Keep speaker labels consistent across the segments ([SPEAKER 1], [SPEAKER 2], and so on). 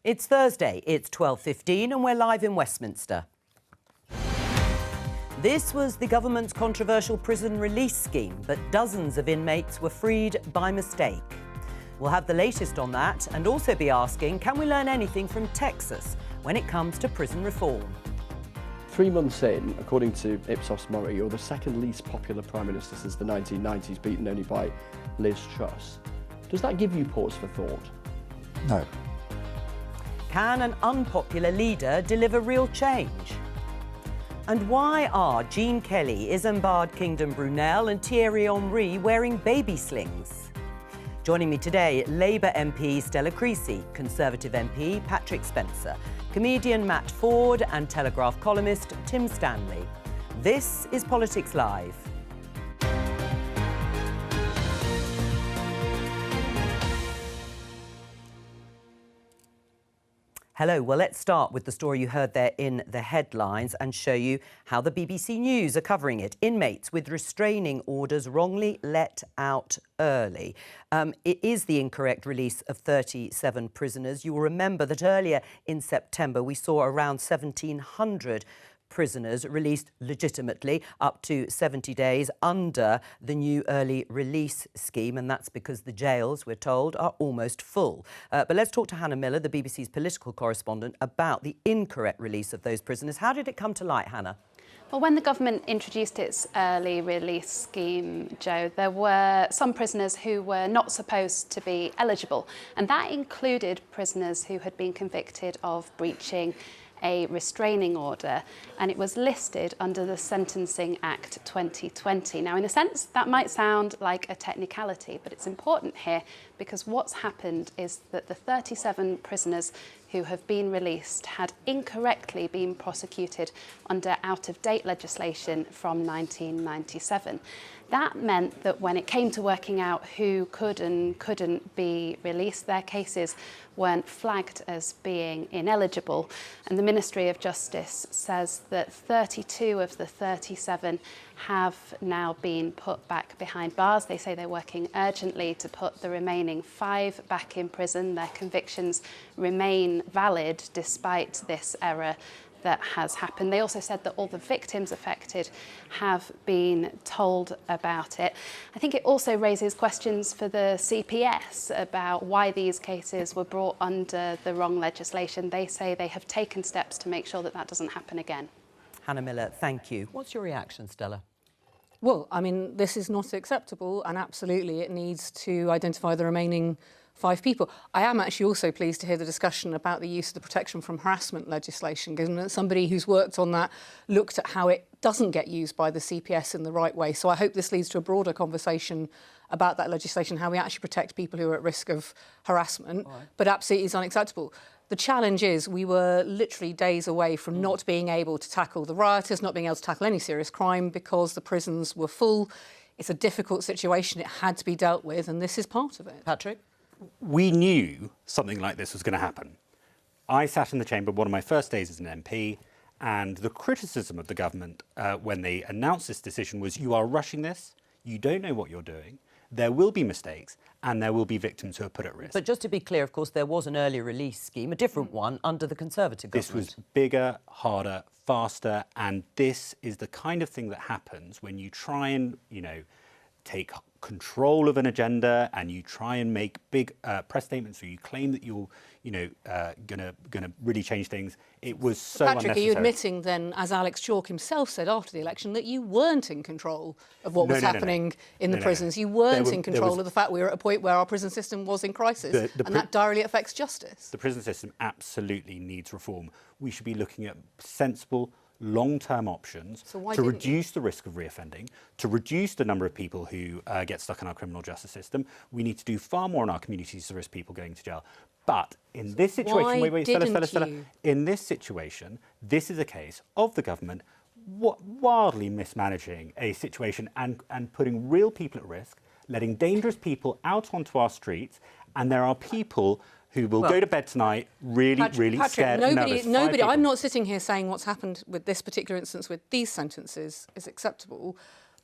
[SPEAKER 1] It's Thursday, it's 12:15 and we're live in Westminster. This was the government's controversial prison release scheme, but dozens of inmates were freed by mistake. We'll have the latest on that and also be asking, can we learn anything from Texas when it comes to prison reform?
[SPEAKER 2] 3 months in, according to Ipsos Mori, you're the second least popular Prime Minister since the 1990s, beaten only by Liz Truss. Does that give you pause for thought?
[SPEAKER 3] No.
[SPEAKER 1] Can an unpopular leader deliver real change? And why are Jean Kelly, Isambard Kingdom Brunel and Thierry Henry wearing baby slings? Joining me today, Labour MP Stella Creasy, Conservative MP Patrick Spencer, comedian Matt Ford and Telegraph columnist Tim Stanley. This is Politics Live. Hello, well, let's start with the story you heard there in the headlines and show you how the BBC News are covering it. Inmates with restraining orders wrongly let out early. It is the incorrect release of 37 prisoners. You will remember that earlier in September we saw around 1,700 prisoners released legitimately up to 70 days under the new early release scheme, and that's because the jails, we're told, are almost full. But let's talk to Hannah Miller, the BBC's political correspondent, about the incorrect release of those prisoners. How did it come to light, Hannah?
[SPEAKER 4] Well, when the government introduced its early release scheme, Jo, there were some prisoners who were not supposed to be eligible, and that included prisoners who had been convicted of breaching a restraining order, and it was listed under the Sentencing Act 2020. Now, in a sense, that might sound like a technicality, but it's important here because what's happened is that the 37 prisoners who have been released had incorrectly been prosecuted under out-of-date legislation from 1997. That meant that when it came to working out who could and couldn't be released, their cases weren't flagged as being ineligible. And the Ministry of Justice says that 32 of the 37 have now been put back behind bars. They say they're working urgently to put the remaining 5 back in prison. Their convictions remain valid despite this error that has happened. They also said that all the victims affected have been told about it. I think it also raises questions for the CPS about why these cases were brought under the wrong legislation. They say they have taken steps to make sure that that doesn't happen again.
[SPEAKER 1] Hannah Miller, thank you. What's your reaction, Stella?
[SPEAKER 5] Well, I mean, this is not acceptable, and absolutely it needs to identify the remaining 5 people. I am actually also pleased to hear the discussion about the use of the protection from harassment legislation, given that somebody who's worked on that looked at how it doesn't get used by the CPS in the right way. So I hope this leads to a broader conversation about that legislation, how we actually protect people who are at risk of harassment, but absolutely is unacceptable. The challenge is we were literally days away from not being able to tackle the rioters, not being able to tackle any serious crime because the prisons were full. It's a difficult situation. It had to be dealt with, and this is part of it.
[SPEAKER 1] Patrick?
[SPEAKER 3] We knew something like this was going to happen. I sat in the chamber one of my first days as an MP, and the criticism of the government when they announced this decision was, you are rushing this, you don't know what you're doing, there will be mistakes, and there will be victims who are put at risk.
[SPEAKER 1] But just to be clear, of course, there was an early release scheme, a different one, under the Conservative government.
[SPEAKER 3] This was bigger, harder, faster, and this is the kind of thing that happens when you try and, take control of an agenda and you try and make big press statements, or you claim that you're, gonna really change things. It was so unnecessary.
[SPEAKER 5] Patrick, are you admitting then, as Alex Chalk himself said after the election, that you weren't in control of what was happening in the prisons? You weren't in control of the fact we were at a point where our prison system was in crisis, and that directly affects justice.
[SPEAKER 3] The prison system absolutely needs reform. We should be looking at sensible, long-term options to reduce the risk of reoffending, to reduce the number of people who get stuck in our criminal justice system. We need to do far more in our communities to risk people going to jail. But in this situation, Stella, in this situation, this is a case of the government wildly mismanaging a situation and putting real people at risk, letting dangerous people out onto our streets, and there are people who will go to bed tonight really scared and nervous.
[SPEAKER 5] Nobody, I'm not sitting here saying what's happened with this particular instance with these sentences is acceptable,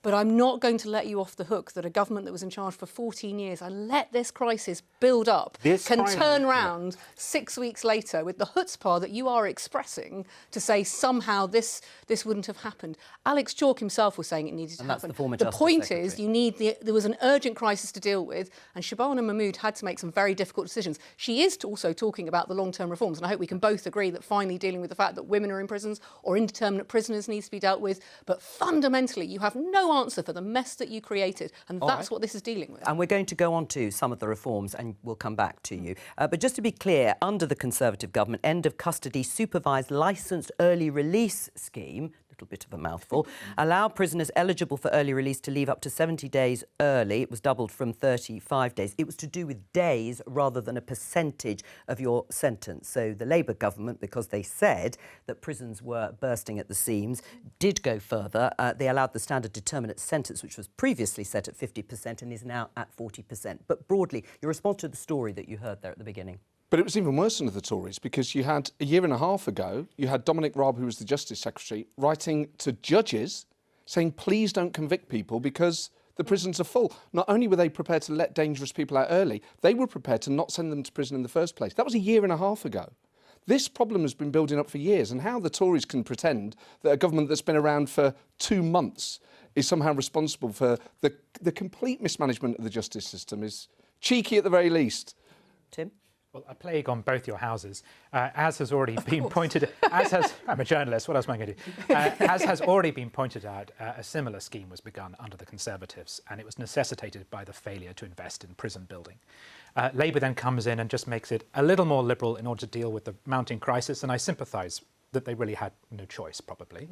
[SPEAKER 5] But I'm not going to let you off the hook that a government that was in charge for 14 years and let this crisis build up can turn round 6 weeks later with the chutzpah that you are expressing to say somehow this wouldn't have happened. Alex Chalk himself was saying it needed to happen. The point is, there was an urgent crisis to deal with, and Shabana Mahmood had to make some very difficult decisions. She is also talking about the long-term reforms, and I hope we can both agree that finally dealing with the fact that women are in prisons or indeterminate prisoners needs to be dealt with. But fundamentally, you have no answer for the mess that you created, and that's what this is dealing with.
[SPEAKER 1] And we're going to go on to some of the reforms, and we'll come back to you. But just to be clear, under the Conservative government, end of custody supervised licensed early release scheme, little bit of a mouthful, allow prisoners eligible for early release to leave up to 70 days early. It was doubled from 35 days. It was to do with days rather than a percentage of your sentence. So the Labour government, because they said that prisons were bursting at the seams, did go further. They allowed the standard determinate sentence, which was previously set at 50% and is now at 40%. But broadly, your response to the story that you heard there at the beginning.
[SPEAKER 6] But it was even worse under the Tories, because you had, a year and a half ago, you had Dominic Raab, who was the Justice Secretary, writing to judges saying, please don't convict people because the prisons are full. Not only were they prepared to let dangerous people out early, they were prepared to not send them to prison in the first place. That was a year and a half ago. This problem has been building up for years, and how the Tories can pretend that a government that's been around for 2 months is somehow responsible for the complete mismanagement of the justice system is cheeky at the very least.
[SPEAKER 1] Tim?
[SPEAKER 7] Well, a plague on both your houses, as has already been pointed. I'm a journalist. What else am I going to do? As has already been pointed out, a similar scheme was begun under the Conservatives, and it was necessitated by the failure to invest in prison building. Labour then comes in and just makes it a little more liberal in order to deal with the mounting crisis, and I sympathise that they really had no choice, probably.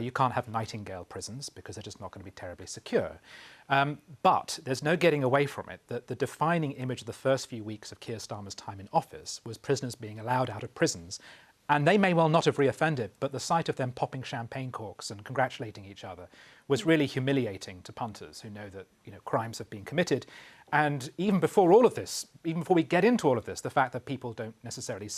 [SPEAKER 7] You can't have Nightingale prisons because they're just not going to be terribly secure. But there's no getting away from it that the defining image of the first few weeks of Keir Starmer's time in office was prisoners being allowed out of prisons. And they may well not have reoffended, but the sight of them popping champagne corks and congratulating each other was really humiliating to punters who know that crimes have been committed. And even before all of this, even before we get into all of this, the fact that people don't necessarily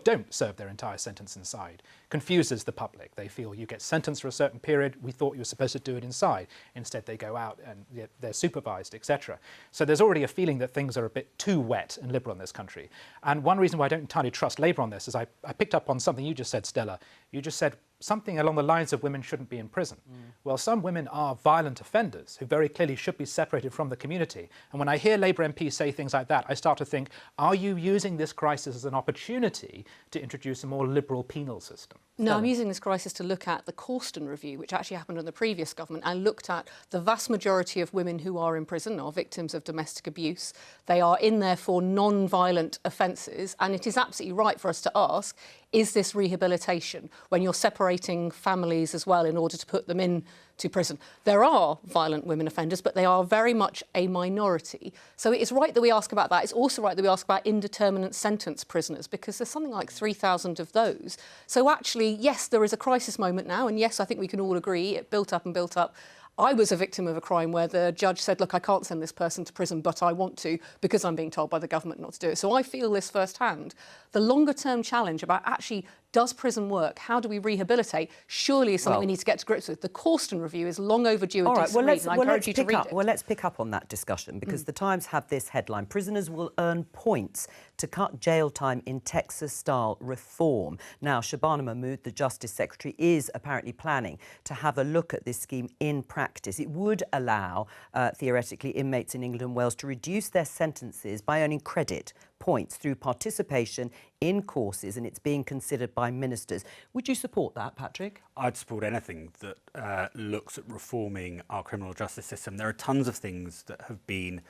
[SPEAKER 7] don't serve their entire sentence inside confuses the public. They feel you get sentenced for a certain period, we thought you were supposed to do it inside. Instead, they go out and they're supervised, etc. So there's already a feeling that things are a bit too wet and liberal in this country. And one reason why I don't entirely trust Labour on this is I picked up on something you just said, Stella. You just said something along the lines of women shouldn't be in prison. Well, some women are violent offenders who very clearly should be separated from the community. And when I hear Labour MPs say things like that, I start to think, are you using this crisis as an opportunity to introduce a more liberal penal system?
[SPEAKER 5] No, I'm using this crisis to look at the Causton review, which actually happened under the previous government, and looked at the vast majority of women who are in prison are victims of domestic abuse. They are in there for non-violent offences, and it is absolutely right for us to ask, is this rehabilitation when you're separating families as well in order to put them into prison? There are violent women offenders, but they are very much a minority. So it is right that we ask about that. It's also right that we ask about indeterminate sentence prisoners, because there's something like 3,000 of those. So actually, yes, there is a crisis moment now, and yes, I think we can all agree it built up and built up. I was a victim of a crime where the judge said, look, I can't send this person to prison, but I want to because I'm being told by the government not to do it. So I feel this firsthand. The longer term challenge about actually, does prison work? How do we rehabilitate? Surely is something we need to get to grips with. The Causton review is long overdue.
[SPEAKER 1] All right, well, let's
[SPEAKER 5] pick
[SPEAKER 1] up on that discussion, because the Times have this headline: prisoners will earn points to cut jail time in Texas-style reform. Now, Shabana Mahmood, the Justice Secretary, is apparently planning to have a look at this scheme in practice. It would allow, theoretically, inmates in England and Wales to reduce their sentences by earning credit points through participation in courses, and it's being considered by ministers. Would you support that, Patrick?
[SPEAKER 3] I'd support anything that looks at reforming our criminal justice system. There are tons of things that have been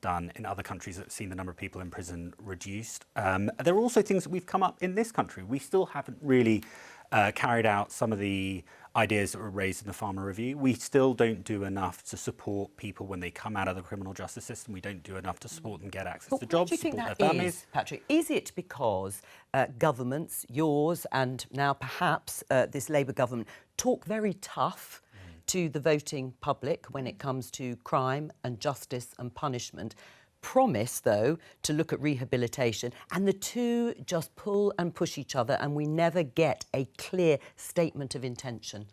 [SPEAKER 3] done in other countries that have seen the number of people in prison reduced. There are also things that we've come up in this country. We still haven't really carried out some of the ideas that were raised in the Farmer Review. We still don't do enough to support people when they come out of the criminal justice system. We don't do enough to support them get access to jobs,
[SPEAKER 1] What do you think
[SPEAKER 3] support
[SPEAKER 1] that
[SPEAKER 3] their families.
[SPEAKER 1] is, Patrick? Is it because governments, yours and now perhaps this Labour government, talk very tough to the voting public when it comes to crime and justice and punishment, promise, though, to look at rehabilitation, and the two just pull and push each other, and we never get a clear statement of intention?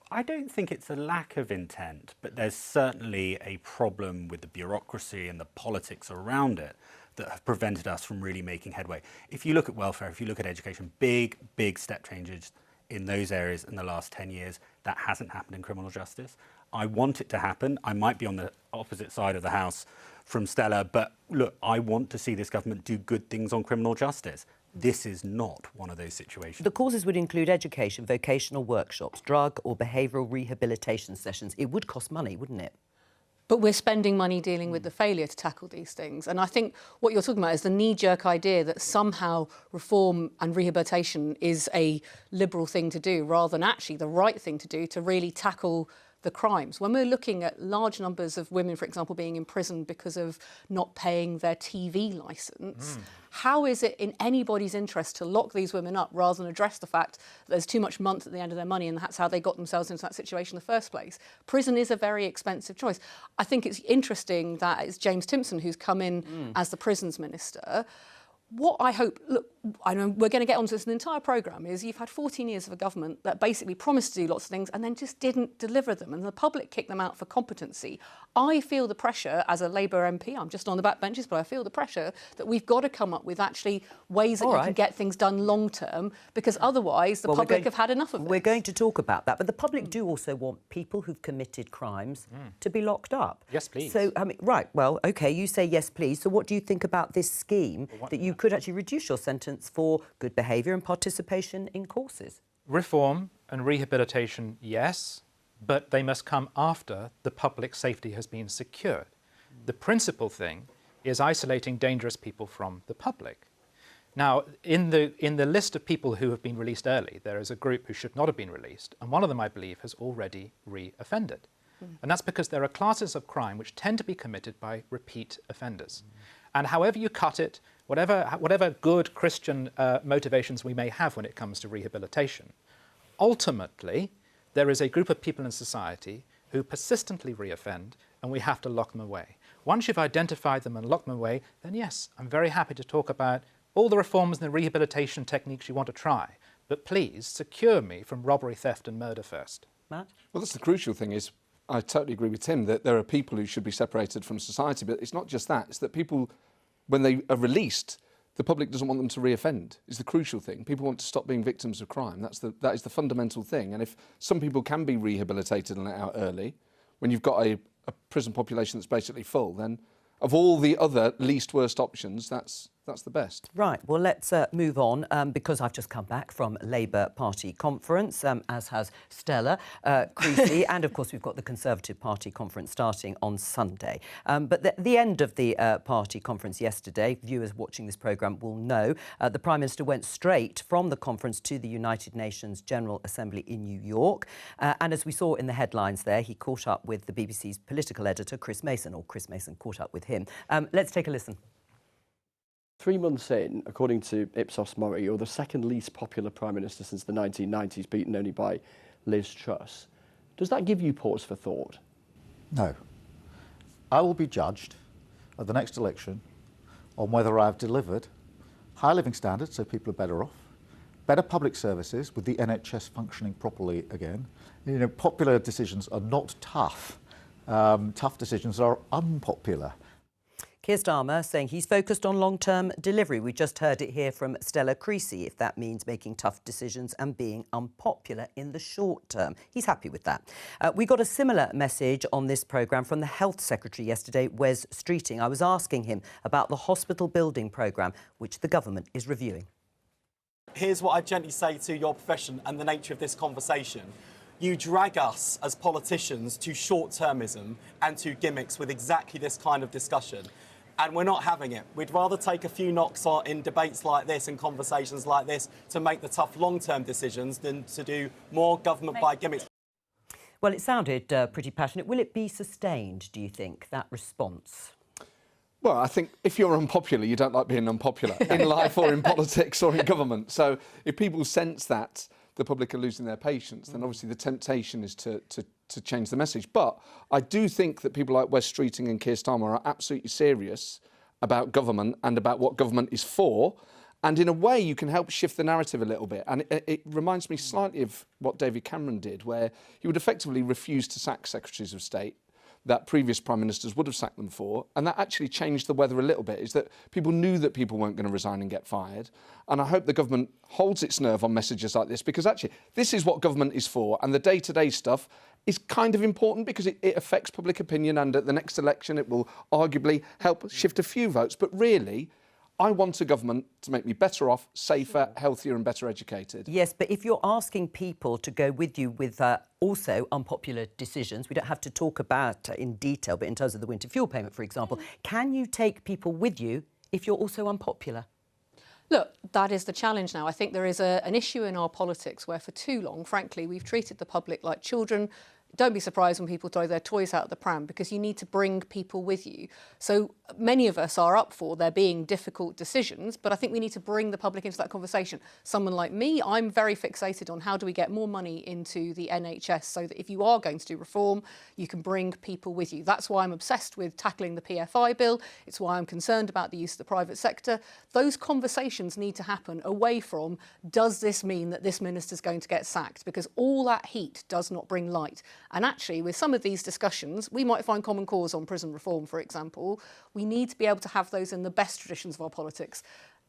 [SPEAKER 3] I don't think it's a lack of intent, but there's certainly a problem with the bureaucracy and the politics around it that have prevented us from really making headway. If you look at welfare, if you look at education, big step changes in those areas in the last 10 years. That hasn't happened in criminal justice. I want it to happen. I might be on the opposite side of the house from Stella, but look, I want to see this government do good things on criminal justice. This is not one of those situations.
[SPEAKER 1] The causes would include education, vocational workshops, drug or behavioural rehabilitation sessions. It would cost money, wouldn't it?
[SPEAKER 5] But we're spending money dealing with the failure to tackle these things. And I think what you're talking about is the knee-jerk idea that somehow reform and rehabilitation is a liberal thing to do rather than actually the right thing to do to really tackle the crimes. When we're looking at large numbers of women, for example, being imprisoned because of not paying their TV licence, how is it in anybody's interest to lock these women up rather than address the fact that there's too much month at the end of their money and that's how they got themselves into that situation in the first place? Prison is a very expensive choice. I think it's interesting that it's James Timpson who's come in as the prisons minister. What I hope, look, I know we're going to get onto this in the entire programme, is you've had 14 years of a government that basically promised to do lots of things and then just didn't deliver them, and the public kicked them out for competency. I feel the pressure as a Labour MP, I'm just on the backbenches, but I feel the pressure that we've got to come up with actually ways that you can get things done long term, because otherwise the public have had enough of it.
[SPEAKER 1] We're going to talk about that, but the public do also want people who've committed crimes to be locked up.
[SPEAKER 7] Yes, please.
[SPEAKER 1] So, I mean, right, well, OK, you say yes, please. So what do you think about this scheme that you could actually reduce your sentence for good behaviour and participation in courses?
[SPEAKER 7] Reform and rehabilitation, yes, but they must come after the public safety has been secured. The principal thing is isolating dangerous people from the public. Now, in the list of people who have been released early, there is a group who should not have been released, and one of them, I believe, has already re-offended. And that's because there are classes of crime which tend to be committed by repeat offenders. And however you cut it, whatever good Christian motivations we may have when it comes to rehabilitation, ultimately, there is a group of people in society who persistently reoffend, and we have to lock them away. Once you've identified them and locked them away, then yes, I'm very happy to talk about all the reforms and the rehabilitation techniques you want to try. But please, secure me from robbery, theft and murder first.
[SPEAKER 1] Matt?
[SPEAKER 6] Well, that's the crucial thing is, I totally agree with Tim, that there are people who should be separated from society, but it's not just that, it's that people, when they are released, the public doesn't want them to reoffend, is the crucial thing. People want to stop being victims of crime. That is the fundamental thing. And if some people can be rehabilitated and let out early, when you've got a prison population that's basically full, then of all the other least worst options, that's the best.
[SPEAKER 1] Right, well, let's move on, because I've just come back from Labour Party conference, as has Stella Creasy, and of course we've got the Conservative Party conference starting on Sunday. But the end of the party conference yesterday, viewers watching this programme will know, the Prime Minister went straight from the conference to the United Nations General Assembly in New York. And as we saw in the headlines there, he caught up with the BBC's political editor, Chris Mason, or Chris Mason caught up with him. Let's take a listen.
[SPEAKER 2] 3 months in, according to Ipsos Mori, you're the second least popular Prime Minister since the 1990s, beaten only by Liz Truss. Does that give you pause for thought?
[SPEAKER 8] No. I will be judged at the next election on whether I've delivered higher living standards, so people are better off, better public services with the NHS functioning properly again. You know, popular decisions are not tough. Tough decisions are unpopular.
[SPEAKER 1] Keir Starmer saying he's focused on long-term delivery. We just heard it here from Stella Creasy, if that means making tough decisions and being unpopular in the short term. He's happy with that. We got a similar message on this programme from the Health Secretary yesterday, Wes Streeting. I was asking him about the hospital building programme, which the government is reviewing.
[SPEAKER 9] Here's what I gently say to your profession and the nature of this conversation. You drag us as politicians to short-termism and to gimmicks with exactly this kind of discussion. And we're not having it. We'd rather take a few knocks in debates like this and conversations like this to make the tough long-term decisions than to do more government by gimmicks.
[SPEAKER 1] Well, it sounded pretty passionate. Will it be sustained, do you think, that response?
[SPEAKER 6] Well, I think if you're unpopular, you don't like being unpopular in life or in politics or in government. So if people sense that the public are losing their patience, then obviously the temptation is to change the message. But I do think that people like Wes Streeting and Keir Starmer are absolutely serious about government and about what government is for. And in a way, you can help shift the narrative a little bit. And it reminds me slightly of what David Cameron did, where he would effectively refuse to sack secretaries of state that previous prime ministers would have sacked them for. And that actually changed the weather a little bit, is that people knew that people weren't going to resign and get fired. And I hope the government holds its nerve on messages like this, because actually this is what government is for. And the day-to-day stuff is kind of important because it affects public opinion, and at the next election it will arguably help shift a few votes. But really, I want a government to make me better off, safer, healthier and better educated.
[SPEAKER 1] Yes, but if you're asking people to go with you with also unpopular decisions, we don't have to talk about in detail, but in terms of the winter fuel payment, for example, can you take people with you if you're also unpopular?
[SPEAKER 5] Look, that is the challenge now. I think there is an issue in our politics where for too long, frankly, we've treated the public like children. Don't be surprised when people throw their toys out of the pram, because you need to bring people with you. So many of us are up for there being difficult decisions, but I think we need to bring the public into that conversation. Someone like me, I'm very fixated on how do we get more money into the NHS so that if you are going to do reform, you can bring people with you. That's why I'm obsessed with tackling the PFI bill. It's why I'm concerned about the use of the private sector. Those conversations need to happen away from, does this mean that this minister's going to get sacked? Because all that heat does not bring light. And actually, with some of these discussions, we might find common cause on prison reform, for example. We need to be able to have those in the best traditions of our politics.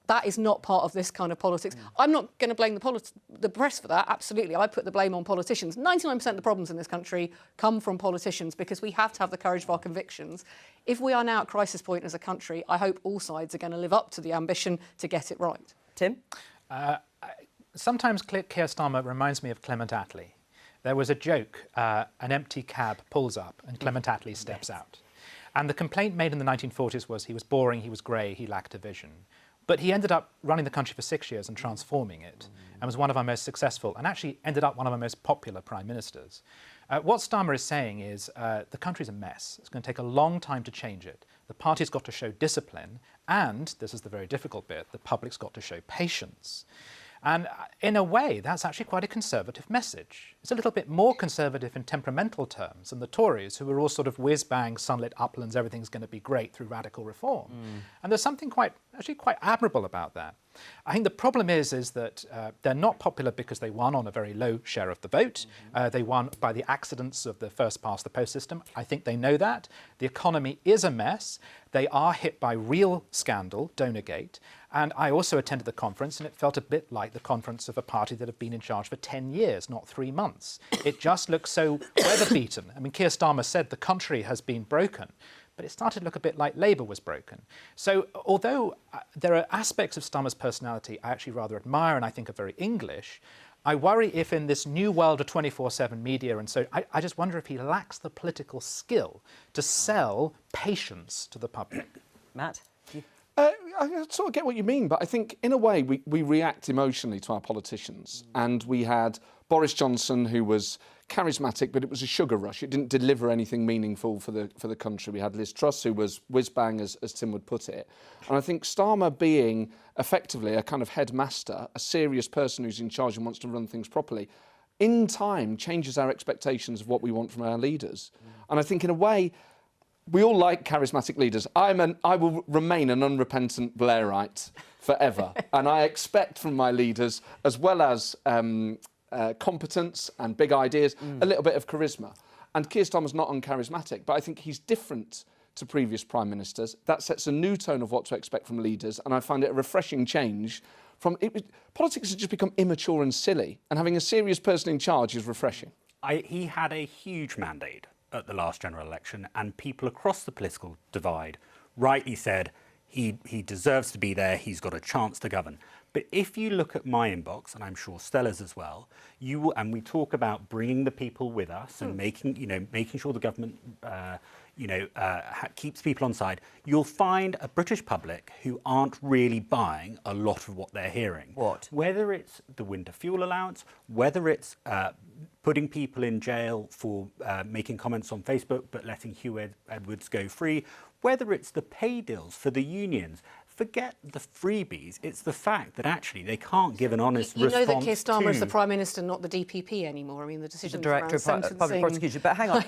[SPEAKER 5] That is not part of this kind of politics. I'm not going to blame the press for that, absolutely. I put the blame on politicians. 99% of the problems in this country come from politicians, because we have to have the courage of our convictions. If we are now at crisis point as a country, I hope all sides are going to live up to the ambition to get it right.
[SPEAKER 1] Tim?
[SPEAKER 7] Sometimes Keir Starmer reminds me of Clement Attlee. There was a joke, an empty cab pulls up and Clement Attlee steps out. And the complaint made in the 1940s was he was boring, he was grey, he lacked a vision. But he ended up running the country for 6 years and transforming it, and was one of our most successful, and actually ended up one of our most popular prime ministers. What Starmer is saying is the country's a mess. It's going to take a long time to change it. The party's got to show discipline, and, this is the very difficult bit, the public's got to show patience. And in a way, that's actually quite a conservative message. It's a little bit more conservative in temperamental terms than the Tories, who are all sort of whiz-bang, sunlit uplands, everything's going to be great through radical reform. And there's something actually quite admirable about that. I think the problem is that they're not popular because they won on a very low share of the vote. They won by the accidents of the first-past-the-post system. I think they know that. The economy is a mess. They are hit by real scandal, Donergate. And I also attended the conference, and it felt a bit like the conference of a party that had been in charge for 10 years, not 3 months. It just looks so weather-beaten. I mean, Keir Starmer said the country has been broken, but it started to look a bit like Labour was broken. So although there are aspects of Starmer's personality I actually rather admire and I think are very English, I worry if in this new world of 24/7 media, and so I just wonder if he lacks the political skill to sell patience to the public.
[SPEAKER 1] Matt?
[SPEAKER 6] I sort of get what you mean, but I think in a way we react emotionally to our politicians. And we had Boris Johnson, who was charismatic, but it was a sugar rush. It didn't deliver anything meaningful for the country. We had Liz Truss, who was whiz-bang, as Tim would put it. And I think Starmer being effectively a kind of headmaster, a serious person who's in charge and wants to run things properly, in time changes our expectations of what we want from our leaders. And I think in a way, we all like charismatic leaders. I will remain an unrepentant Blairite forever. And I expect from my leaders, as well as competence and big ideas, a little bit of charisma. And Keir Starmer's not uncharismatic, but I think he's different to previous prime ministers. That sets a new tone of what to expect from leaders, and I find it a refreshing change. Politics has just become immature and silly, and having a serious person in charge is refreshing.
[SPEAKER 3] He had a huge mandate at the last general election, and people across the political divide rightly said he deserves to be there, he's got a chance to govern. But if you look at my inbox, and I'm sure Stella's as well, and we talk about bringing the people with us and making sure the government keeps people on side, you'll find a British public who aren't really buying a lot of what they're hearing.
[SPEAKER 1] What?
[SPEAKER 3] Whether it's the winter fuel allowance, whether it's putting people in jail for making comments on Facebook but letting Hugh Edwards go free, whether it's the pay deals for the unions, forget the freebies. It's the fact that actually they can't give an honest
[SPEAKER 5] You
[SPEAKER 3] response.
[SPEAKER 5] know that Keir Starmer is
[SPEAKER 3] to
[SPEAKER 5] the Prime Minister, not the DPP anymore. I mean, the decisions
[SPEAKER 1] The Director
[SPEAKER 5] around
[SPEAKER 1] of Public
[SPEAKER 5] sentencing.
[SPEAKER 1] Prosecution. But hang on.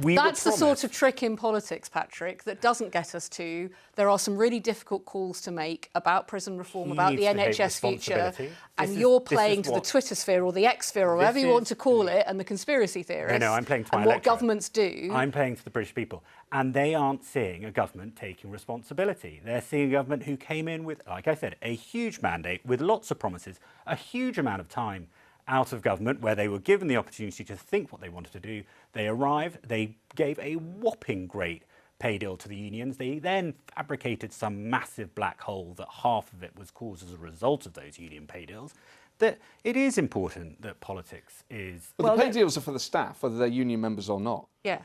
[SPEAKER 3] No.
[SPEAKER 5] That's the sort of trick in politics, Patrick, that doesn't get us to. There are some really difficult calls to make about prison reform, about the NHS future, and you're playing to the Twitter sphere or the X sphere or whatever you want to call it, and the conspiracy theorists.
[SPEAKER 3] No, I'm playing to my
[SPEAKER 5] and what
[SPEAKER 3] electorate.
[SPEAKER 5] governments do.
[SPEAKER 3] I'm playing to the British people. And they aren't seeing a government taking responsibility. They're seeing a government who came in with, like I said, a huge mandate with lots of promises, a huge amount of time out of government where they were given the opportunity to think what they wanted to do. They arrived, they gave a whopping great pay deal to the unions. They then fabricated some massive black hole that half of it was caused as a result of those union pay deals. That it is important that politics is...
[SPEAKER 6] Well, the pay deals are for the staff, whether they're union members or not.
[SPEAKER 5] Yeah.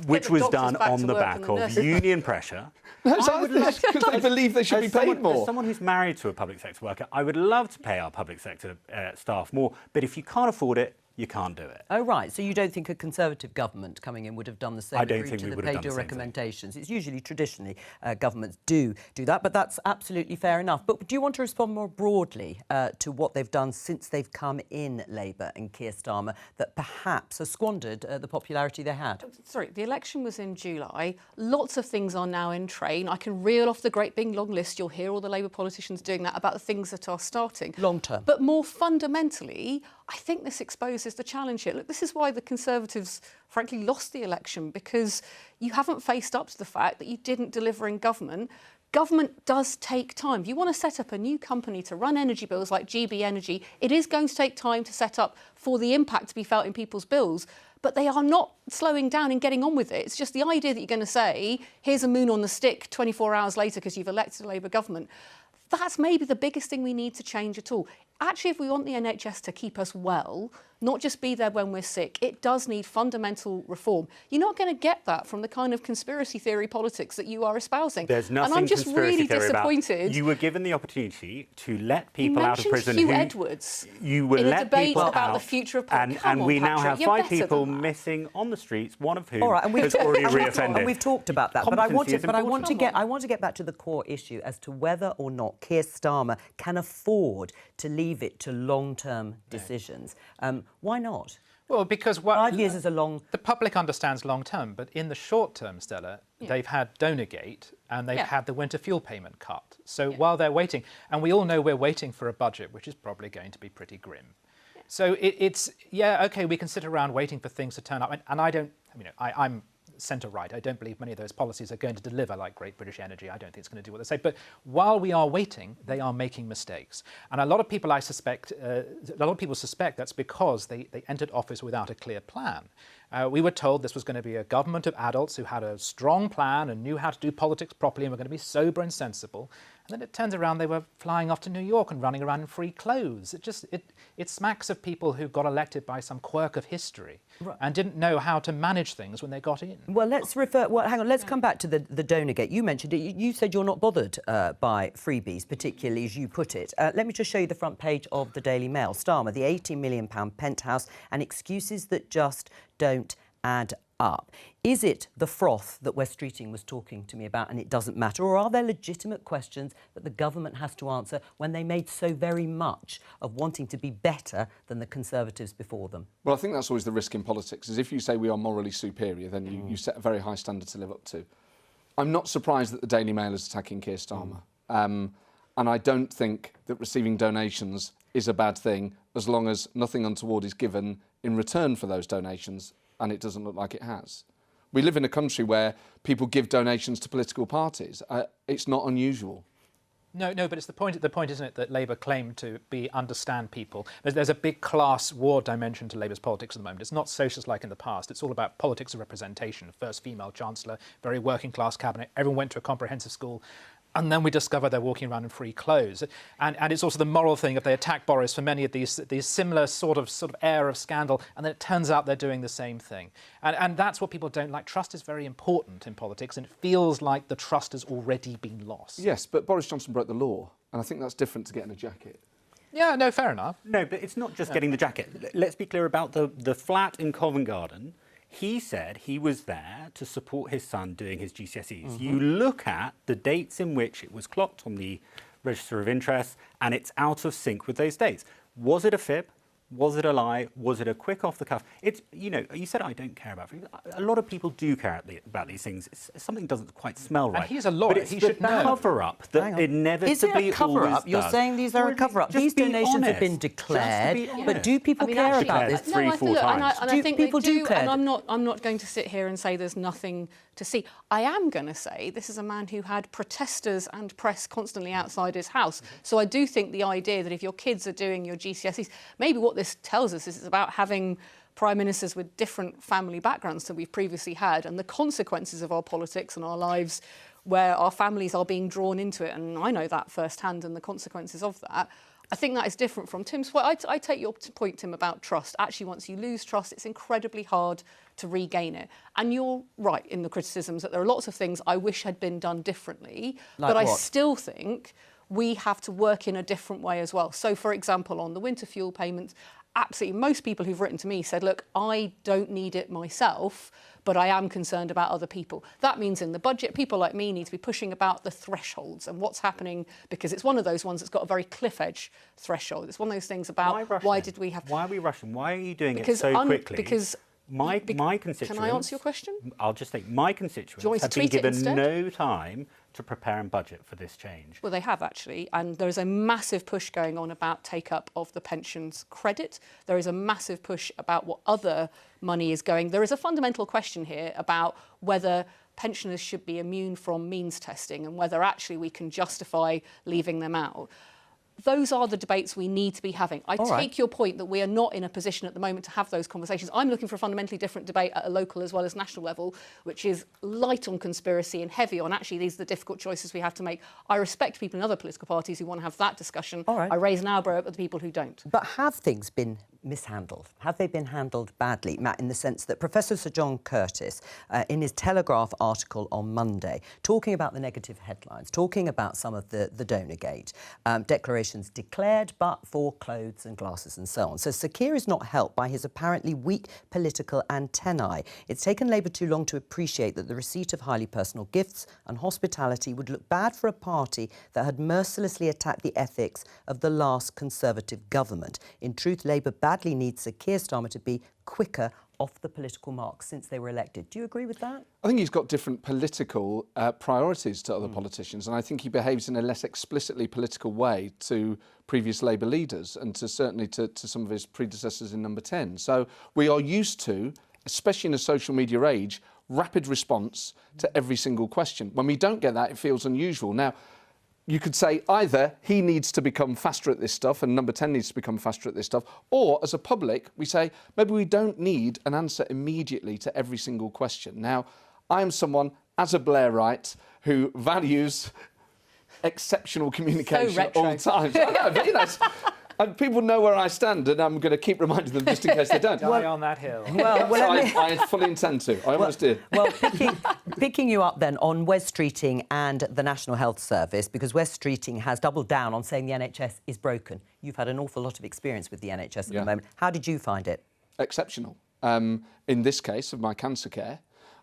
[SPEAKER 3] Which was done on the back of union pressure.
[SPEAKER 6] Because they believe they should be paid more.
[SPEAKER 3] As someone who's married to a public sector worker, I would love to pay our public sector staff more, but if you can't afford it, you can't do it.
[SPEAKER 1] Oh, right. So you don't think a Conservative government coming in would have done the same?
[SPEAKER 3] I don't think we would have done the same
[SPEAKER 1] recommendations. It's usually, traditionally, governments do that, but that's absolutely fair enough. But do you want to respond more broadly to what they've done since they've come in, Labour and Keir Starmer, that perhaps has squandered the popularity they had?
[SPEAKER 5] Sorry, the election was in July. Lots of things are now in train. I can reel off the great big long list. You'll hear all the Labour politicians doing that about the things that are starting.
[SPEAKER 1] Long term.
[SPEAKER 5] But more fundamentally, I think this exposes the challenge here. Look, this is why the Conservatives, frankly, lost the election, because you haven't faced up to the fact that you didn't deliver in government. Government does take time. If you want to set up a new company to run energy bills like GB Energy, it is going to take time to set up for the impact to be felt in people's bills. But they are not slowing down and getting on with it. It's just the idea that you're going to say, here's a moon on the stick 24 hours later because you've elected a Labour government. That's maybe the biggest thing we need to change at all. Actually, if we want the NHS to keep us well, not just be there when we're sick, it does need fundamental reform. You're not going to get that from the kind of conspiracy theory politics that you are espousing.
[SPEAKER 3] There's nothing
[SPEAKER 5] and I'm just really disappointed.
[SPEAKER 3] About. You were given the opportunity to let people out of prison.
[SPEAKER 5] Hugh Edwards
[SPEAKER 3] you will
[SPEAKER 5] in a
[SPEAKER 3] let
[SPEAKER 5] debate
[SPEAKER 3] people
[SPEAKER 5] about
[SPEAKER 3] out,
[SPEAKER 5] the future of
[SPEAKER 3] and we now have 5 people missing on the streets, one of whom has already reoffended.
[SPEAKER 1] And we've talked about that, but I want to get back to the core issue as to whether or not Keir Starmer can afford to leave it to long-term decisions. Why not?
[SPEAKER 7] Well, because
[SPEAKER 1] 5 years is a long...
[SPEAKER 7] The public understands long-term, but in the short term, Stella, they've had Donergate and they've had the winter fuel payment cut. So while they're waiting, and we all know we're waiting for a budget, which is probably going to be pretty grim. So it's, OK, we can sit around waiting for things to turn up. And I don't, I'm centre-right. I don't believe many of those policies are going to deliver, like Great British Energy. I don't think it's going to do what they say. But while we are waiting, they are making mistakes. And a lot of people, suspect that's because they entered office without a clear plan. We were told this was going to be a government of adults who had a strong plan and knew how to do politics properly and were going to be sober and sensible. And then it turns around they were flying off to New York and running around in free clothes. It smacks of people who got elected by some quirk of history and didn't know how to manage things when they got in.
[SPEAKER 1] Well, hang on, let's come back to the Donergate. You mentioned it. You said you're not bothered by freebies, particularly as you put it. Let me just show you the front page of the Daily Mail. Starmer, the £18 million penthouse and excuses that just don't add up. Is it the froth that West Streeting was talking to me about and it doesn't matter? Or are there legitimate questions that the government has to answer when they made so very much of wanting to be better than the Conservatives before them?
[SPEAKER 6] Well, I think that's always the risk in politics, is if you say we are morally superior, then you set a very high standard to live up to. I'm not surprised that the Daily Mail is attacking Keir Starmer. And I don't think that receiving donations is a bad thing as long as nothing untoward is given in return for those donations, and it doesn't look like it has. We live in a country where people give donations to political parties. It's not unusual.
[SPEAKER 7] No, but it's the point, isn't it, that Labour claim to understand people. There's a big class war dimension to Labour's politics at the moment. It's not socialist like in the past. It's all about politics of representation. First female chancellor, very working class cabinet. Everyone went to a comprehensive school. And then we discover they're walking around in free clothes. And it's also the moral thing if they attack Boris for many of these similar sort of air of scandal, and then it turns out they're doing the same thing. And that's what people don't like. Trust is very important in politics, and it feels like the trust has already been lost.
[SPEAKER 6] Yes, but Boris Johnson broke the law, and I think that's different to getting a jacket.
[SPEAKER 7] Yeah, no, fair enough.
[SPEAKER 3] No, but it's not just getting the jacket. Let's be clear about the flat in Covent Garden. He said he was there to support his son doing his GCSEs. You look at the dates in which it was clocked on the Register of Interest, and it's out of sync with those dates. Was it a fib? Was it a lie? Was it a quick off the cuff? It's, you know, you said I don't care about things. A lot of people do care about these things. Something doesn't quite smell right.
[SPEAKER 7] And he's a lawyer.
[SPEAKER 3] But it's
[SPEAKER 7] he
[SPEAKER 3] the
[SPEAKER 7] should know.
[SPEAKER 3] cover-up that inevitably
[SPEAKER 1] Is it a cover-up?
[SPEAKER 3] always
[SPEAKER 1] You're
[SPEAKER 3] does.
[SPEAKER 1] saying these are a cover-up. These
[SPEAKER 3] be
[SPEAKER 1] donations have
[SPEAKER 3] honest.
[SPEAKER 1] been
[SPEAKER 3] Just to
[SPEAKER 1] declared,
[SPEAKER 3] be
[SPEAKER 1] but
[SPEAKER 3] honest.
[SPEAKER 1] do people care
[SPEAKER 5] actually,
[SPEAKER 1] about this?
[SPEAKER 3] Declared three,
[SPEAKER 5] I
[SPEAKER 3] four
[SPEAKER 5] think, look,
[SPEAKER 3] times.
[SPEAKER 5] and
[SPEAKER 1] Do
[SPEAKER 5] I think
[SPEAKER 1] people
[SPEAKER 5] they
[SPEAKER 1] do
[SPEAKER 5] do,
[SPEAKER 1] care?
[SPEAKER 5] and I'm not going to sit here and say there's nothing to see. I am going to say this is a man who had protesters and press constantly outside his house. So I do think the idea that if your kids are doing your GCSEs, maybe what this tells us is it's about having prime ministers with different family backgrounds than we've previously had, and the consequences of our politics and our lives where our families are being drawn into it. And I know that firsthand, and the consequences of that. I think that is different from Tim's. Well, I take your point, Tim, about trust. Actually, once you lose trust, it's incredibly hard to regain it. And you're right in the criticisms that there are lots of things I wish had been done differently,
[SPEAKER 1] Like
[SPEAKER 5] but I
[SPEAKER 1] what?
[SPEAKER 5] still think we have to work in a different way as well. So, for example, on the winter fuel payments, absolutely most people who've written to me said, look, I don't need it myself, but I am concerned about other people. That means in the budget, people like me need to be pushing about the thresholds and what's happening, because it's one of those ones that's got a very cliff edge threshold. It's one of those things about why did we have...
[SPEAKER 3] Why are we rushing? Why are you doing it
[SPEAKER 5] Because
[SPEAKER 3] so quickly?
[SPEAKER 5] because
[SPEAKER 3] my constituents...
[SPEAKER 5] Can I answer your question?
[SPEAKER 3] I'll just say my constituents have been given no time to prepare and budget for this change.
[SPEAKER 5] Well, they have actually, and there is a massive push going on about take-up of the pensions credit. There is a massive push about what other money is going. There is a fundamental question here about whether pensioners should be immune from means testing and whether actually we can justify leaving them out. Those are the debates we need to be having. I take your point that we are not in a position at the moment to have those conversations. I'm looking for a fundamentally different debate at a local as well as national level, which is light on conspiracy and heavy on actually these are the difficult choices we have to make. I respect people in other political parties who want to have that discussion. I raise an eyebrow at the people who don't.
[SPEAKER 1] But have things been mishandled? Have they been handled badly, Matt, in the sense that Professor Sir John Curtis, in his Telegraph article on Monday, talking about the negative headlines, talking about some of the Donergate declarations declared, but for clothes and glasses and so on. So Sir Keir is not helped by his apparently weak political antennae. It's taken Labour too long to appreciate that the receipt of highly personal gifts and hospitality would look bad for a party that had mercilessly attacked the ethics of the last Conservative government. In truth, Labour badly needs Sir Keir Starmer to be quicker off the political mark since they were elected. Do you agree with that?
[SPEAKER 6] I think he's got different political priorities to other politicians, and I think he behaves in a less explicitly political way to previous Labour leaders and certainly to some of his predecessors in Number 10. So we are used to, especially in a social media age, rapid response to every single question. When we don't get that, it feels unusual. Now, you could say either he needs to become faster at this stuff and Number 10 needs to become faster at this stuff, or as a public, we say maybe we don't need an answer immediately to every single question. Now, I am someone, as a Blairite, who values exceptional communication at all times. I know, but, you know, and people know where I stand, and I'm going to keep reminding them just in case they don't.
[SPEAKER 7] Die on that hill.
[SPEAKER 6] I fully intend to. I almost did.
[SPEAKER 1] Well, picking you up then on Wes Streeting and the National Health Service, because Wes Streeting has doubled down on saying the NHS is broken. You've had an awful lot of experience with the NHS at the moment. How did you find it?
[SPEAKER 6] Exceptional. In this case of my cancer care,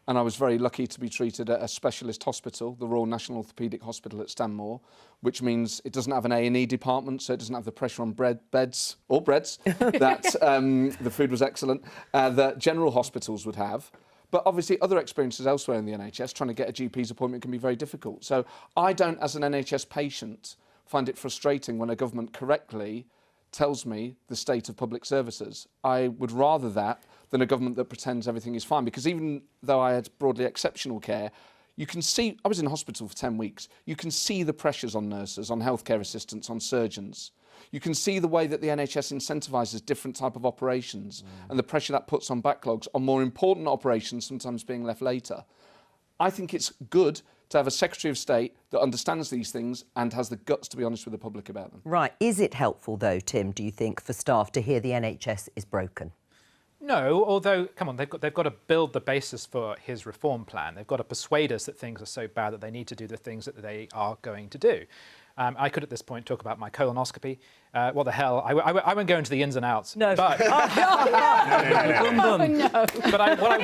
[SPEAKER 6] and I was very lucky to be treated at a specialist hospital, the Royal National Orthopaedic Hospital at Stanmore, which means it doesn't have an A&E department, so it doesn't have the pressure on beds that the food was excellent, that general hospitals would have. But obviously other experiences elsewhere in the NHS, trying to get a GP's appointment can be very difficult. So I don't, as an NHS patient, find it frustrating when a government correctly tells me the state of public services. I would rather that than a government that pretends everything is fine. Because even though I had broadly exceptional care, you can see, I was in hospital for 10 weeks, you can see the pressures on nurses, on healthcare assistants, on surgeons. You can see the way that the NHS incentivises different type of operations and the pressure that puts on backlogs, on more important operations sometimes being left later. I think it's good to have a Secretary of State that understands these things and has the guts to be honest with the public about them.
[SPEAKER 1] Right. Is it helpful, though, Tim, do you think, for staff to hear the NHS is broken?
[SPEAKER 7] No, although, come on, they've got to build the basis for his reform plan. They've got to persuade us that things are so bad that they need to do the things that they are going to do. I could at this point talk about my colonoscopy. What the hell? I won't go into the ins and outs.
[SPEAKER 1] No.
[SPEAKER 7] But,
[SPEAKER 1] No.
[SPEAKER 7] but what I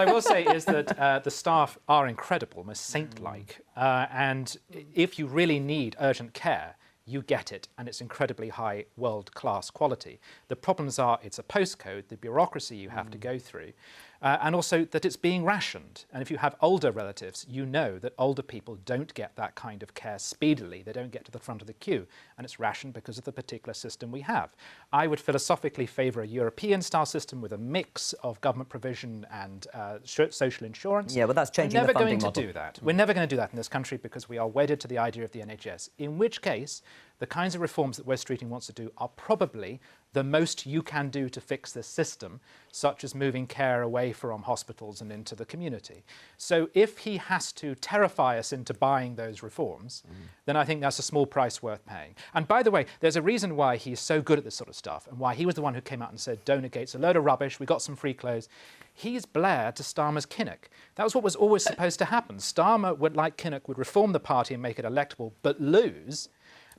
[SPEAKER 7] will say is that the staff are incredible, almost saint-like. And if you really need urgent care, you get it, and it's incredibly high world-class quality. The problems are it's a postcode, the bureaucracy you have to go through, and also that it's being rationed. And if you have older relatives, you know that older people don't get that kind of care speedily. They don't get to the front of the queue, and it's rationed because of the particular system we have. I would philosophically favour a European-style system with a mix of government provision and social insurance.
[SPEAKER 1] Yeah, well, that's changing the funding model.
[SPEAKER 7] We're never going to do that. We're never going to do that in this country because we are wedded to the idea of the NHS, in which case the kinds of reforms that Wes Streeting wants to do are probably the most you can do to fix this system, such as moving care away from hospitals and into the community. So if he has to terrify us into buying those reforms, then I think that's a small price worth paying. And by the way, there's a reason why he's so good at this sort of stuff and why he was the one who came out and said, donor gate's a load of rubbish, we got some free clothes. He's Blair to Starmer's Kinnock. That was what was always supposed to happen. Starmer, like Kinnock, would reform the party and make it electable, but lose.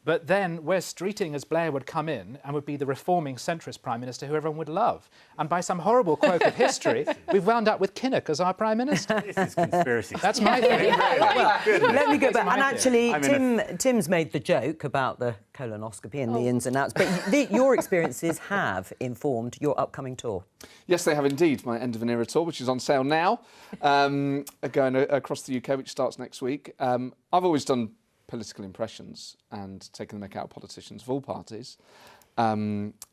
[SPEAKER 7] But then Wes Streeting as Blair would come in and would be the reforming centrist Prime Minister who everyone would love. And by some horrible quirk of history, we've wound up with Kinnock as our Prime Minister.
[SPEAKER 3] This is conspiracy.
[SPEAKER 7] That's my theory.
[SPEAKER 1] Let me go back. And actually, Tim's made the joke about the colonoscopy and the ins and outs, but your experiences have informed your upcoming tour.
[SPEAKER 6] Yes, they have indeed. My End of an Era tour, which is on sale now, going across the UK, which starts next week. I've always done political impressions and taken the mick out of politicians of all parties,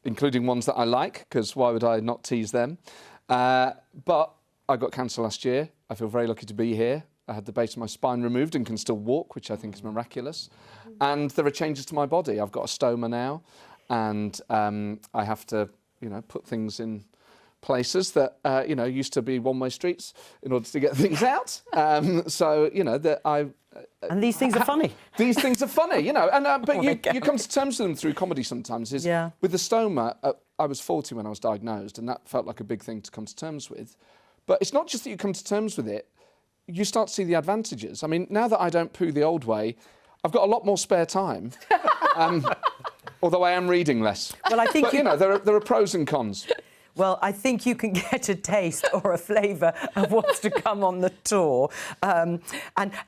[SPEAKER 6] including ones that I like, because why would I not tease them? But I got cancer last year. I feel very lucky to be here. I had the base of my spine removed and can still walk, which I think is miraculous. And there are changes to my body. I've got a stoma now, and I have to, put things in places that, used to be one-way streets in order to get things out.
[SPEAKER 1] And these things are funny.
[SPEAKER 6] These things are funny, but you come to terms with them through comedy sometimes. With the stoma, I was 40 when I was diagnosed, and that felt like a big thing to come to terms with. But it's not just that you come to terms with it, you start to see the advantages. I mean, now that I don't poo the old way, I've got a lot more spare time. Although I am reading less. Well, I think there are pros and cons.
[SPEAKER 1] Well, I think you can get a taste or a flavour of what's to come on the tour. And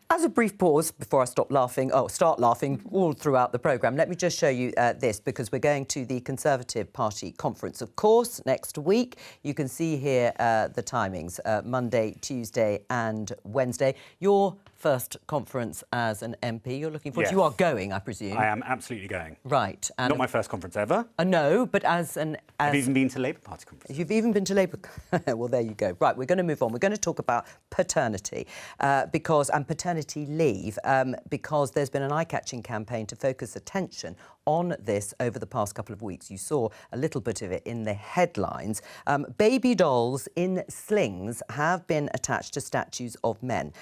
[SPEAKER 1] as a brief pause, before I start laughing all throughout the programme, let me just show you this, because we're going to the Conservative Party conference, of course, next week. You can see here the timings, Monday, Tuesday and Wednesday. Your first conference as an MP you're looking forward to. You are going, I presume.
[SPEAKER 3] I am absolutely going.
[SPEAKER 1] Right. And
[SPEAKER 3] not my first conference ever.
[SPEAKER 1] No, but as
[SPEAKER 3] I've even been to Labour Party conferences.
[SPEAKER 1] You've even been to Labour. Well, there you go. Right, we're going to move on. We're going to talk about paternity and paternity leave because there's been an eye-catching campaign to focus attention on this over the past couple of weeks. You saw a little bit of it in the headlines. Baby dolls in slings have been attached to statues of men.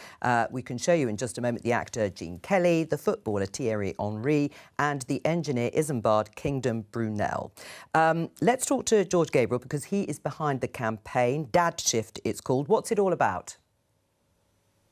[SPEAKER 1] We can show you in just a moment the actor Gene Kelly, the footballer Thierry Henry and the engineer Isambard Kingdom Brunel. Let's talk to George Gabriel because he is behind the campaign. Dad Shift, it's called. What's it all about?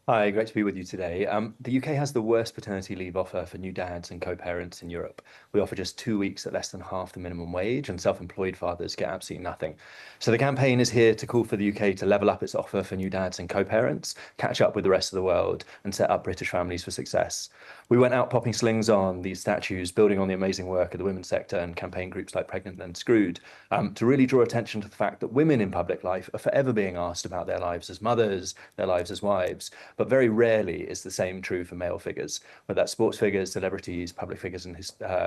[SPEAKER 10] Hi, great to be with you today. The UK has the worst paternity leave offer for new dads and co-parents in Europe. We offer just 2 weeks at less than half the minimum wage, and self-employed fathers get absolutely nothing. So the campaign is here to call for the UK to level up its offer for new dads and co-parents, catch up with the rest of the world, and set up British families for success. We went out popping slings on these statues, building on the amazing work of the women's sector and campaign groups like Pregnant and Screwed, to really draw attention to the fact that women in public life are forever being asked about their lives as mothers, their lives as wives, but very rarely is the same true for male figures, whether that's sports figures, celebrities, public figures and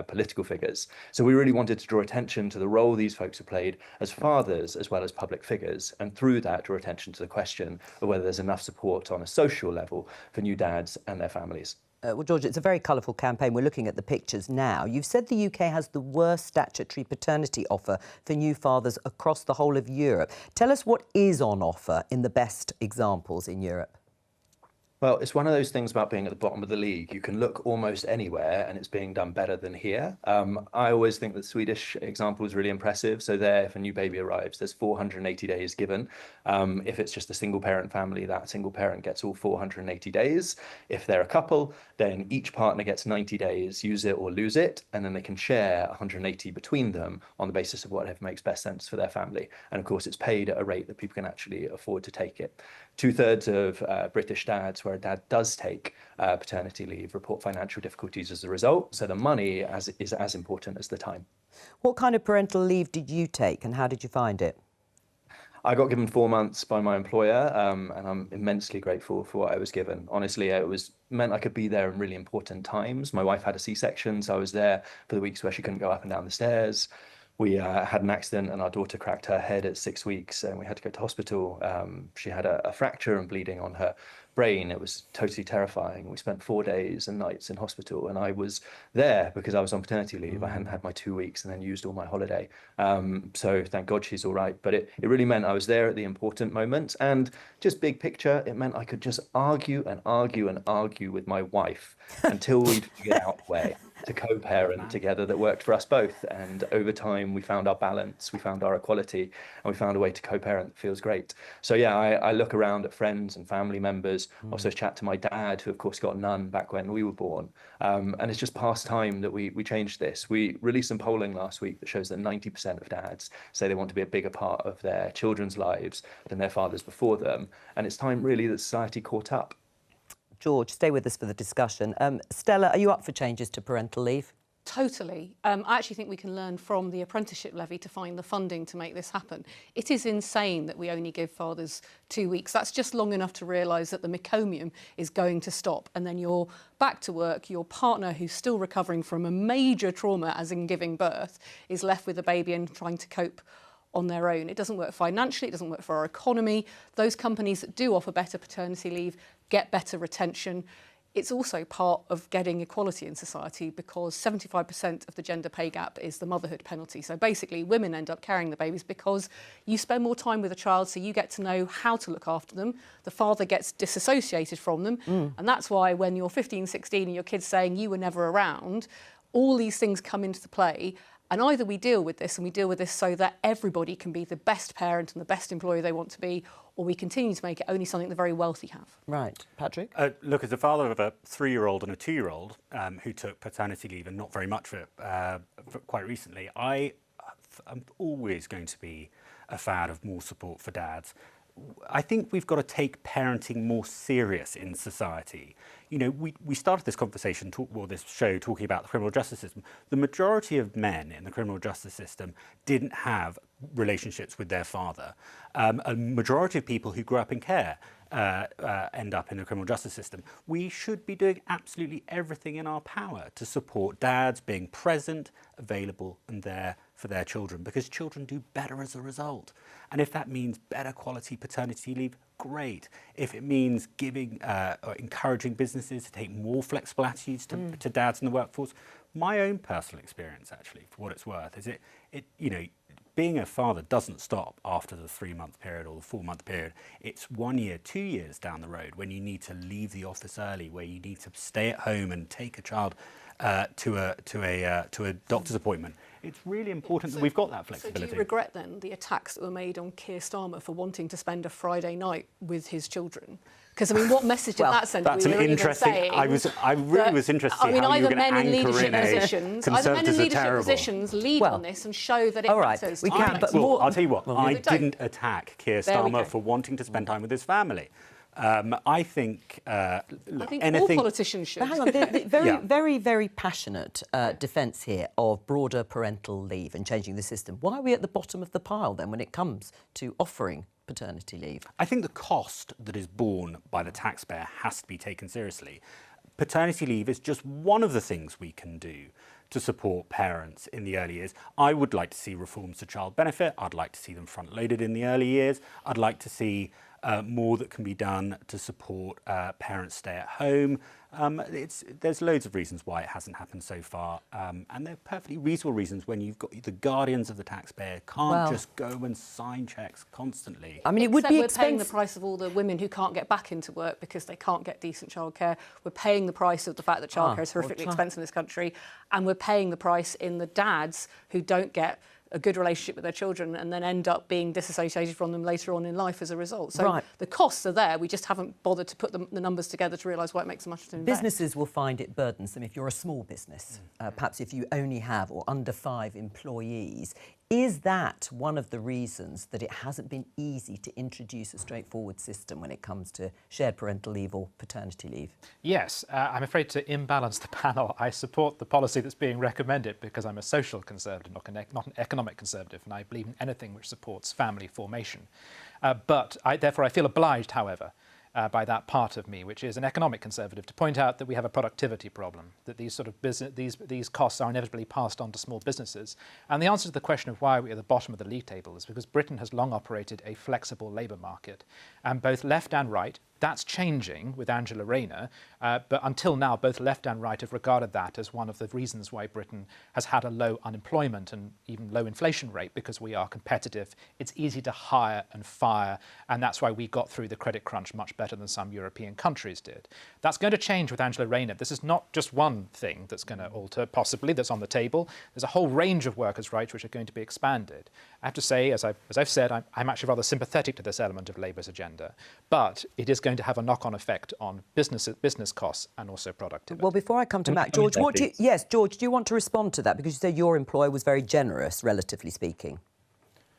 [SPEAKER 10] political figures. So we really wanted to draw attention to the role these folks have played as fathers as well as public figures, and through that draw attention to the question of whether there's enough support on a social level for new dads and their families.
[SPEAKER 1] Well, George, it's a very colourful campaign. We're looking at the pictures now. You've said the UK has the worst statutory paternity offer for new fathers across the whole of Europe. Tell us what is on offer in the best examples in Europe.
[SPEAKER 10] Well, it's one of those things about being at the bottom of the league. You can look almost anywhere and it's being done better than here. I always think the Swedish example is really impressive. So there, if a new baby arrives, there's 480 days given. If it's just a single parent family, that single parent gets all 480 days. If they're a couple, then each partner gets 90 days, use it or lose it, and then they can share 180 between them on the basis of whatever makes best sense for their family. And of course, it's paid at a rate that people can actually afford to take it. 2/3 of British dads where a dad does take paternity leave report financial difficulties as a result. So the money is as important as the time.
[SPEAKER 1] What kind of parental leave did you take and how did you find it?
[SPEAKER 10] I got given 4 months by my employer, and I'm immensely grateful for what I was given. Honestly, it meant I could be there in really important times. My wife had a C-section, so I was there for the weeks where she couldn't go up and down the stairs. We had an accident and our daughter cracked her head at 6 weeks and we had to go to hospital. She had a fracture and bleeding on her brain. It was totally terrifying. We spent 4 days and nights in hospital and I was there because I was on paternity leave. I hadn't had my 2 weeks and then used all my holiday. So thank God she's all right. But it really meant I was there at the important moments, and just big picture, it meant I could just argue and argue and argue with my wife until we'd figured out a way to co-parent together that worked for us both. And over time, we found our balance, we found our equality, and we found a way to co-parent that feels great. So yeah, I look around at friends and family members, also chat to my dad, who of course got none back when we were born. And it's just past time that we changed this. We released some polling last week that shows that 90% of dads say they want to be a bigger part of their children's lives than their fathers before them. And it's time really that society caught up.
[SPEAKER 1] George, stay with us for the discussion. Stella, are you up for changes to parental leave?
[SPEAKER 5] Totally. I actually think we can learn from the apprenticeship levy to find the funding to make this happen. It is insane that we only give fathers 2 weeks. That's just long enough to realise that the meconium is going to stop, and then you're back to work. Your partner, who's still recovering from a major trauma, as in giving birth, is left with a baby and trying to cope on their own. It doesn't work financially, it doesn't work for our economy. Those companies that do offer better paternity leave get better retention. It's also part of getting equality in society because 75% of the gender pay gap is the motherhood penalty. So basically women end up carrying the babies because you spend more time with a child, so you get to know how to look after them. The father gets disassociated from them. And that's why when you're 15, 16 and your kid's saying you were never around, all these things come into play. And either we deal with this, and we deal with this so that everybody can be the best parent and the best employer they want to be, or we continue to make it only something the very wealthy have.
[SPEAKER 1] Right. Patrick?
[SPEAKER 3] Look, as a father of a 3-year-old and a 2-year-old who took paternity leave and not very much for it quite recently, I'm always going to be a fan of more support for dads. I think we've got to take parenting more serious in society. You know, we started this conversation, this show, talking about the criminal justice system. The majority of men in the criminal justice system didn't have relationships with their father. A majority of people who grew up in care end up in the criminal justice system. We should be doing absolutely everything in our power to support dads being present, available and there for their children, because children do better as a result. And if that means better quality paternity leave, great. If it means giving or encouraging businesses to take more flexible attitudes to dads in the workforce, my own personal experience, actually, for what it's worth, is you know, being a father doesn't stop after the 3-month period or the 4-month period. It's 1 year, 2 years down the road when you need to leave the office early, where you need to stay at home and take a child to a doctor's appointment. It's really important that we've got that flexibility.
[SPEAKER 5] So do you regret then the attacks that were made on Keir Starmer for wanting to spend a Friday night with his children? Because I mean, what message did that send?
[SPEAKER 3] That's an interesting. I really was interested. I mean, how
[SPEAKER 5] either
[SPEAKER 3] you're
[SPEAKER 5] men in leadership
[SPEAKER 3] positions,
[SPEAKER 5] positions lead on this and show that it matters.
[SPEAKER 1] We can, but
[SPEAKER 3] well, I'll tell you what. I didn't attack Keir Starmer for wanting to spend time with his family. I think
[SPEAKER 5] all politicians should.
[SPEAKER 1] But hang on, the very, very passionate defence here of broader parental leave and changing the system. Why are we at the bottom of the pile then when it comes to offering paternity leave?
[SPEAKER 3] I think the cost that is borne by the taxpayer has to be taken seriously. Paternity leave is just one of the things we can do to support parents in the early years. I would like to see reforms to child benefit. I'd like to see them front-loaded in the early years. I'd like to see more that can be done to support parents stay at home. There's loads of reasons why it hasn't happened so far, and they're perfectly reasonable reasons when you've got the guardians of the taxpayer can't just go and sign cheques constantly.
[SPEAKER 1] I mean, it would be expensive.
[SPEAKER 5] We're paying the price of all the women who can't get back into work because they can't get decent childcare. We're paying the price of the fact that childcare is horrifically expensive in this country, and we're paying the price in the dads who don't get a good relationship with their children and then end up being disassociated from them later on in life as a result. So the costs are there, we just haven't bothered to put the numbers together to realise why it makes so much to invest.
[SPEAKER 1] Businesses will find it burdensome if you're a small business, perhaps if you only have or under 5 employees. Is that one of the reasons that it hasn't been easy to introduce a straightforward system when it comes to shared parental leave or paternity leave?
[SPEAKER 7] Yes, I'm afraid to imbalance the panel. I support the policy that's being recommended because I'm a social conservative, not an economic conservative, and I believe in anything which supports family formation. But therefore I feel obliged, however, by that part of me, which is an economic conservative, to point out that we have a productivity problem, that these sort of these costs are inevitably passed on to small businesses. And the answer to the question of why we're at the bottom of the league table is because Britain has long operated a flexible labour market, and both left and right. That's changing with Angela Rayner, but until now, both left and right have regarded that as one of the reasons why Britain has had a low unemployment and even low inflation rate, because we are competitive. It's easy to hire and fire, and that's why we got through the credit crunch much better than some European countries did. That's going to change with Angela Rayner. This is not just one thing that's going to alter, possibly, that's on the table. There's a whole range of workers' rights which are going to be expanded. I have to say, as I've said, I'm actually rather sympathetic to this element of Labour's agenda, but it is going to have a knock-on effect on business costs and also productivity.
[SPEAKER 1] Well, before I come to Matt, George, George, do you want to respond to that? Because you said your employer was very generous, relatively speaking.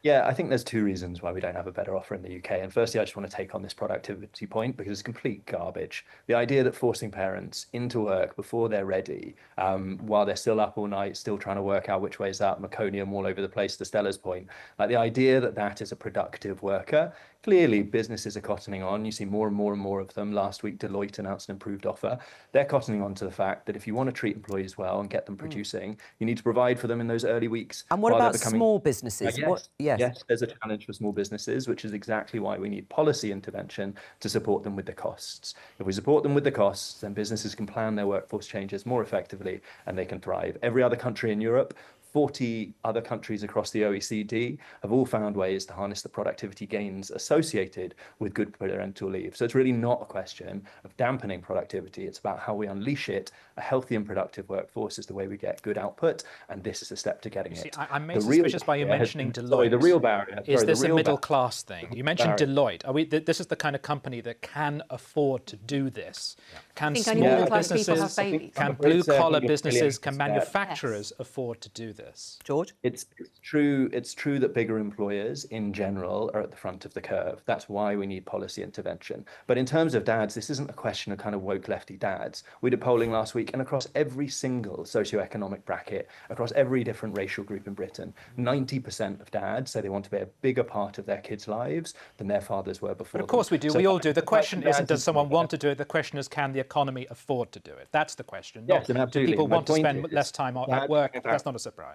[SPEAKER 10] Yeah, I think there's 2 reasons why we don't have a better offer in the UK. And firstly, I just want to take on this productivity point because it's complete garbage. The idea that forcing parents into work before they're ready, while they're still up all night, still trying to work out which way is up, meconium all over the place, to Stella's point, like the idea that that is a productive worker. Clearly, businesses are cottoning on. You see more and more and more of them. Last week, Deloitte announced an improved offer. They're cottoning on to the fact that if you want to treat employees well and get them producing, you need to provide for them in those early weeks.
[SPEAKER 1] And what about small businesses?
[SPEAKER 10] Yes, there's a challenge for small businesses, which is exactly why we need policy intervention to support them with the costs. If we support them with the costs, then businesses can plan their workforce changes more effectively and they can thrive. Every other country in Europe, 40 other countries across the OECD have all found ways to harness the productivity gains associated with good parental leave. So it's really not a question of dampening productivity. It's about how we unleash it. A healthy and productive workforce is the way we get good output, and this is a step to getting it.
[SPEAKER 7] I'm made suspicious by you mentioning Deloitte.
[SPEAKER 10] Sorry, the real barrier.
[SPEAKER 7] Is this a middle class thing? You mentioned Deloitte. This is the kind of company that can afford to do this. Can small businesses, can blue collar businesses, can manufacturers afford to do this?
[SPEAKER 1] George?
[SPEAKER 10] It's true that bigger employers in general are at the front of the curve. That's why we need policy intervention. But in terms of dads, this isn't a question of kind of woke lefty dads. We did polling last week, and across every single socioeconomic bracket, across every different racial group in Britain, 90% of dads say they want to be a bigger part of their kids' lives than their fathers were before.
[SPEAKER 7] But of course we do. We all do. The question isn't does someone want to do it. The question is, can the economy afford to do it? That's the question.
[SPEAKER 10] Yes, and absolutely.
[SPEAKER 7] Do people want to spend less time at work? That's not a surprise.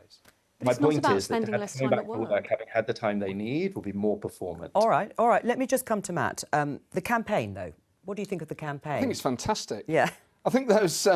[SPEAKER 10] My point is that coming back to work, having had the time they need, will be more performant.
[SPEAKER 1] All right. Let me just come to Matt. The campaign, though. What do you think of the campaign?
[SPEAKER 6] I think it's fantastic.
[SPEAKER 1] Yeah.
[SPEAKER 6] I think those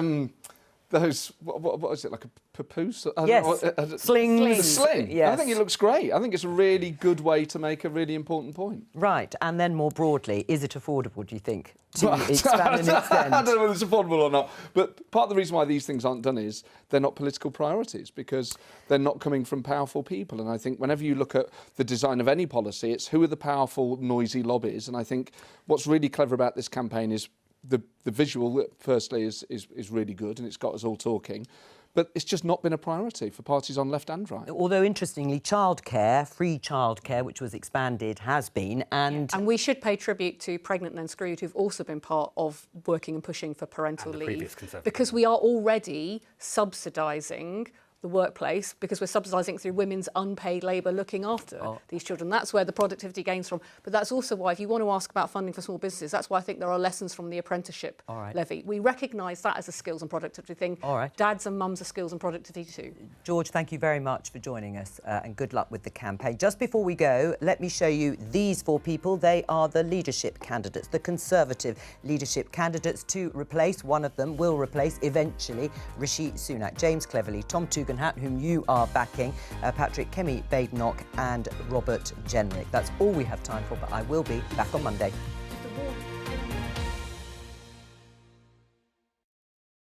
[SPEAKER 6] what is it, like a papoose?
[SPEAKER 1] Yes. Sling.
[SPEAKER 6] The sling.
[SPEAKER 1] Yes.
[SPEAKER 6] I think it looks great. I think it's a really good way to make a really important point.
[SPEAKER 1] Right. And then more broadly, is it affordable, do you think, to expand and extend?
[SPEAKER 6] I don't know whether it's affordable or not. But part of the reason why these things aren't done is they're not political priorities because they're not coming from powerful people. And I think whenever you look at the design of any policy, it's who are the powerful, noisy lobbies. And I think what's really clever about this campaign is the visual, firstly, is really good and it's got us all talking. But it's just not been a priority for parties on left and right.
[SPEAKER 1] Although, interestingly, childcare, free childcare, which was expanded, has been. And
[SPEAKER 5] we should pay tribute to pregnant and then screwed, who've also been part of working and pushing for parental leave. Because we are already subsidising the workplace because we're subsidising through women's unpaid labour looking after these children. That's where the productivity gains from. But that's also why, if you want to ask about funding for small businesses, that's why I think there are lessons from the apprenticeship levy. We recognise that as a skills and productivity thing. Dads and mums are skills and productivity too.
[SPEAKER 1] George, thank you very much for joining us and good luck with the campaign. Just before we go, let me show you these 4 people. They are the leadership candidates, the Conservative leadership candidates to replace, one of them will replace eventually Rishi Sunak. James Cleverly, Tom Tugendhat, whom you are backing, Patrick Kemi-Badenoch and Robert Jenrick. That's all we have time for, but I will be back on Monday.